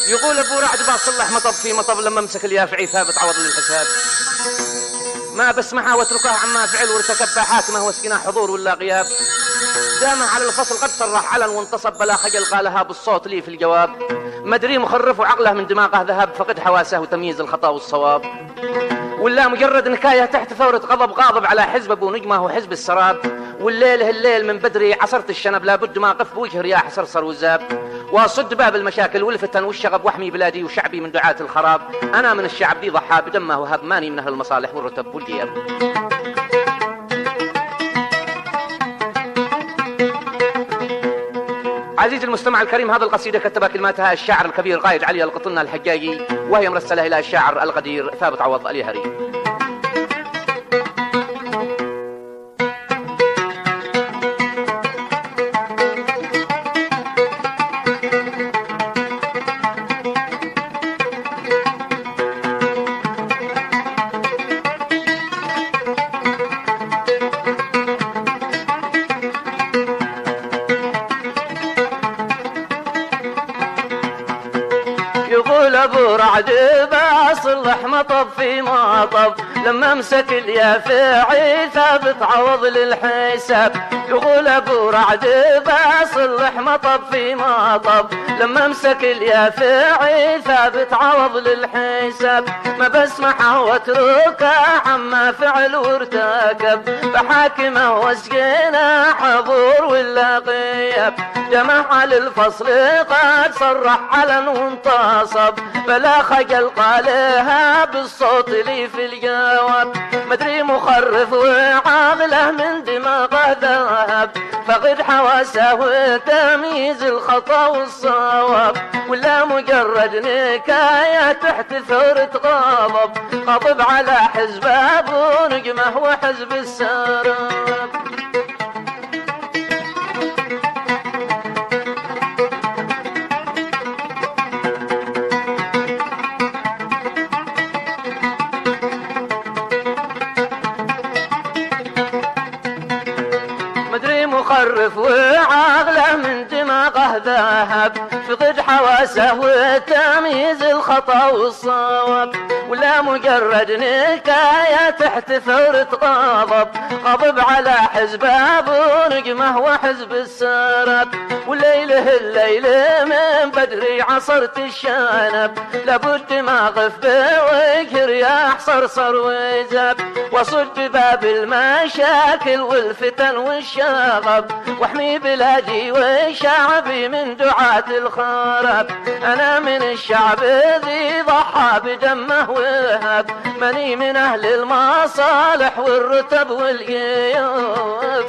يقول ابو رعد باصلح مطب في مطب لما امسك اليافعي ثابت عوض للحساب. ما بسمعها واتركها عما فعل وارتكب حاكمه وسكنها حضور ولا غياب. دامه على الفصل قد صرح علن وانتصب بلا خجل قالها بالصوت لي في الجواب. مدري مخرف وعقله من دماغه ذهب فقد حواسه وتمييز الخطا والصواب. ولا مجرد نكايه تحت ثوره غضب غاضب على حزب ابو نجمه وحزب السراب. والليل هالليل من بدري عصرت الشنب لابد ما اقف بوجه رياح صرصر وزاب. واصد باب المشاكل والفتن والشغب واحمي بلادي وشعبي من دعاة الخراب. انا من الشعب ذي ضحى بدمه وهب ماني من اهل المصالح والرتب والجياب. عزيزي المستمع الكريم، هذه القصيدة كتبها كلماتها الشاعر الكبير قائد علي القطنة الحجاجي، وهي مرسلة إلى الشاعر القدير ثابت عوض اليهري. يقول ابو رعد باصلح مطب في مطب لما امسك اليافعي ثابت عوض للحساب. يقول ابو رعد باصلح مطب في مطب لما امسك اليافعي ثابت عوض للحساب. ما بسمعه واتركه عما فعل وارتكب بحاكمه وسكنه حضور ولا غياب. جمع للفصل قد صرح علن وانتصب بلا خجل قالها بالصوت لي في الجواب. مدري مخرف وعاقله من دماغه ذهب فقد حواسه وتمييز الخطا والصواب. ولا مجرد نكايه تحت ثورة غضب غضب على حزب ابو نجمه وحزب السراب. مخرف وعاقله من دماغه ذهب فقد حواسه وتمييز الخطا والصواب. ولا مجرد نكايه تحت ثورة غضب غضب على حزب ابو نجمه وحزب السراب. وليله الليل من بدري عصرت الشنب لابد ما اقف بوجه رياح صرصر وزاب. وصد باب المشاكل والفتن والشغب واحمي بلادي وشعبي من دعاة الخراب. انا من الشعب ذي ضحى بدمه وهب ماني من اهل المصالح والرتب والجيوب.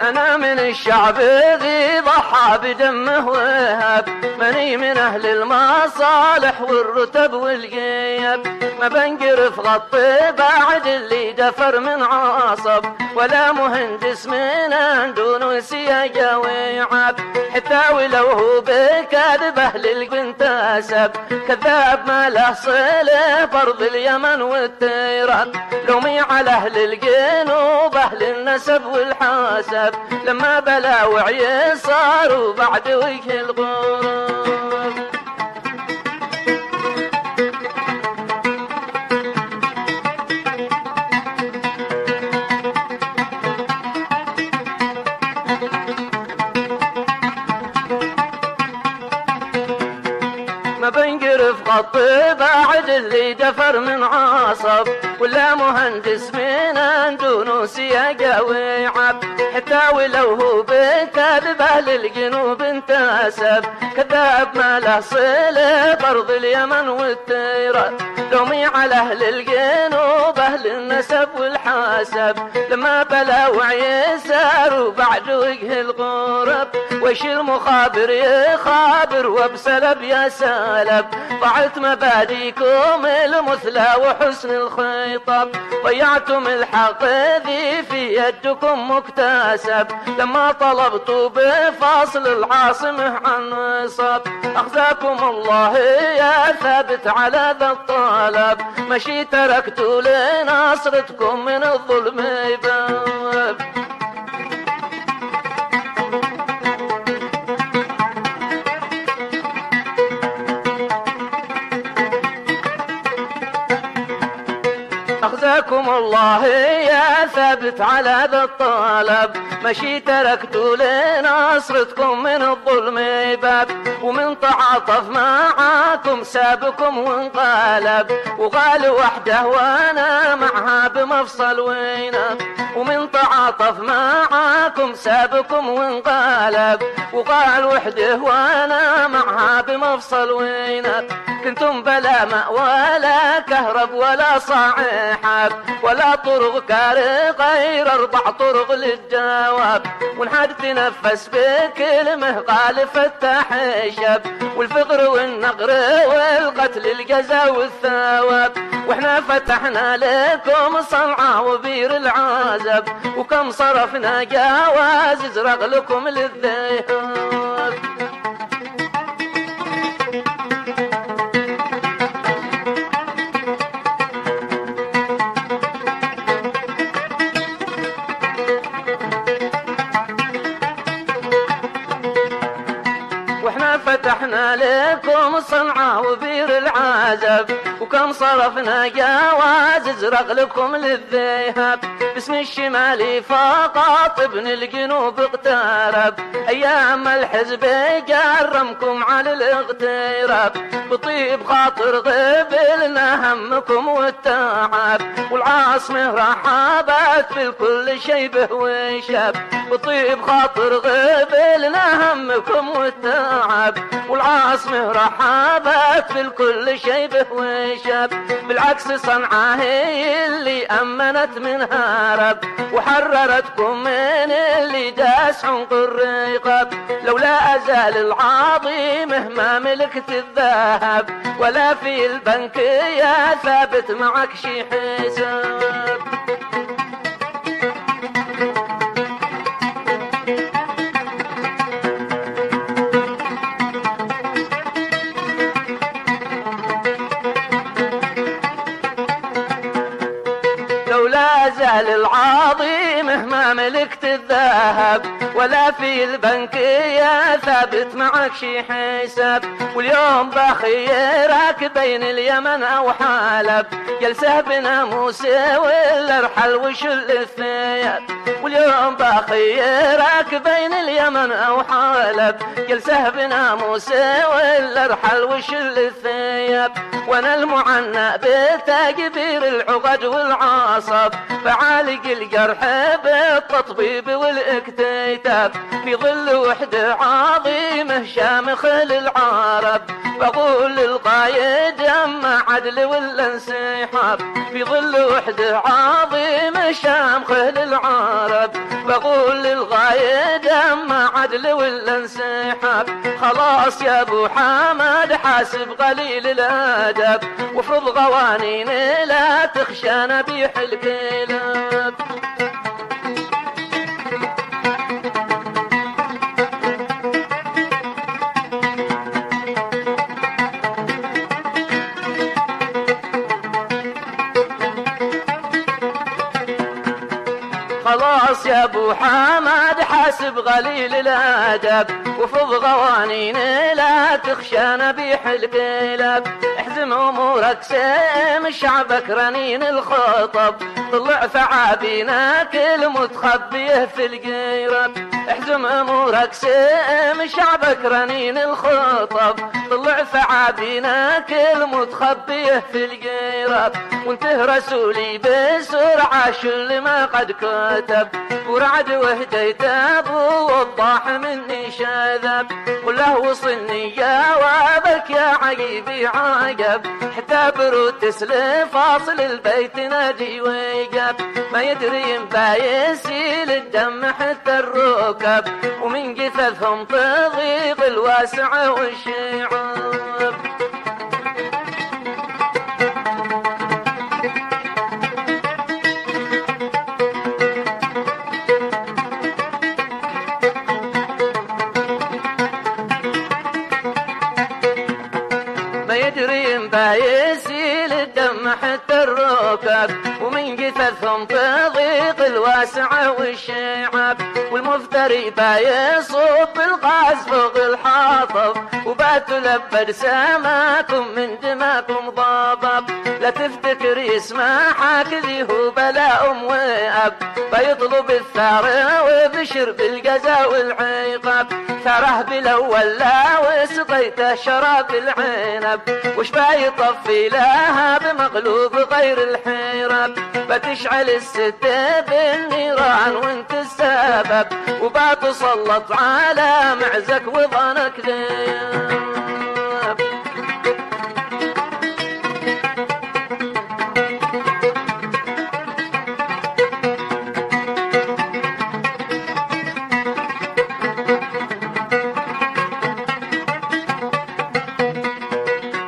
أنا من الشعب ذي ضحى بدمه وهب ماني من أهل المصالح والرتب والجيب. ما بنقرف غطي بعد اللي دفر من عصب ولا مهندس من دون سياجة وعاب. حتى ولو هو بكذبه للقنتاسب كذاب ما له صله برض اليمن والتيراب. لومي على أهل الجنوب أهل النسب والحاسب لما بلا وعي صاروا بعد وجه الغراب. ما بنقرف خطي بعد اللي دفر من عصب ولا مهندس من دون سياجة وعاب. حتى ولو هو بكذبه للجنوب انتسب كذاب ما له صله برض اليمن والتيراب. لومي على اهل الجنوب اهل النسب والحب حاسب لما بلا وعيسار وبعد وجه الغرب وش المخابر يخابر وبسلب يا سلب ضعت مباديكم المثلى وحسن الخطاب ضيعتم الحق ذي في يدكم مكتسب لما طلبتوا بفاصل العاصمة عن نصب أخزاكم الله يا ثابت على ذا الطلب مشي تركتوا لنصرتكم من الظلم باب أخزاكم الله يا ثابت على ذا الطلب مشي تركتوا لنصرتكم من الظلم باب ومن تعاطف معاكم سابكم وانقلب وقال وحده وانا معها بمفصل وينه ومن تعاطف معاكم سابكم وانقلب وقال وحده وانا معها بمفصل وينه كنتم بلا ماء ولا كهرب ولا صاحب ولا طرق كارق غير 4 طرق للجواب ونحد تنفس بكلمه قال فتح الشب والفقر والنقر والقتل الجزا والثواب واحنا فتحنا لكم صنعاء وبير العازب وكم صرفنا جواز ازرق لكم للذهاب فتحنا لكم صنعاء وبير العازب وكم صرفنا جواز ازرق لكم للذهاب باسم الشمالي فقط ابن الجنوب اقترب ايام الحزب جرمكم على الاغتراب بطيب خاطر غبلنا همكم والتعب والعاصمة رحبت بالكل شيبه وشاب بطيب خاطر غبلنا همكم والتعب والعاصمة رحبت بالكل شيبه وشاب بالعكس صنعاء هي اللي أمنت من هرب وحررتكم من اللي داس عنق الرقاب لولا أزال العظيم ما ملكت الذهب ولا في البنك يا ثابت معك شي حساب لولا زال العظيم ما ملكت الذهب ولا في البنك يا ثابت معك شي حساب واليوم بخيرك بين اليمن او حلب جلسه بناموس ولا رحل وشل الثياب واليوم بخيرك بين اليمن او حلب جلسه بناموس ولا رحل وشل الثياب وانا المعنى بتكبير العقد والعصب فعالج الجرح بالتطبيب والاكتتاب في ظل وحده عظيمه شامخ للعرب بقول للقايد اما عدل ولا انسحاب في ظل وحده عظيمه شامخ للعرب بقول للقايد اما عدل ولا انسحاب خلاص يا ابو حمد حاسب قليل الادب وافرض قوانين لا تخشى نبيح الكلاب خلاص يا ابو حمد حاسب قليل الادب وفض قوانين لا تخشى نبيح الكلاب احزم امورك سيم شعبك رنين الخطب طلع ثعابينا كل متخبيه في القيرب احزم امورك سيم شعبك رنين الخطب طلع ثعابينا كل متخبيه في القيرب وانته رسولي بسرعه شل ما قد كتب ابو رعد وهديت ابو وضاح مني شذب، قل له وصلني جوابك يا عقيبي عقب، حتى برود تسلم فاصل البيت ناجي ويقب، ما يدري بايسيل الدم حتى الركب، ومن قثثهم تضيق الواسع والشعب. يدري بايسيل الدم حتى الركب، ومن قثثهم تضيق الواسع والشعب، والمفتري بايصب الغاز فوق الحاطب، وبات لبد سماكم من دماكم ضبب، لا تفتكر يسمعك ذي هو بلا ام واب، فيطلب الثار وبشر بالجزا والعقاب، ثره بالاول لا وسقيته شراب العنب، وش بايطفي لها بمغلوب غير الحرب، بتشعل الستة بالنيران وانت السبب، وبتسلط على معزك وظنك ذيب.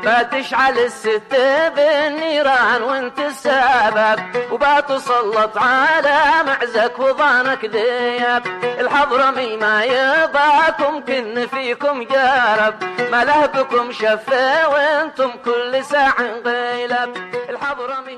بتشعل الستة بالنيران وانت السبب، وبتسلط على معزك وظانك ذيب، الحضرمي ما يضاكم كن فيكم جارب، ما له بكم شفة وانتم كل ساعة غيلب، الحضرمي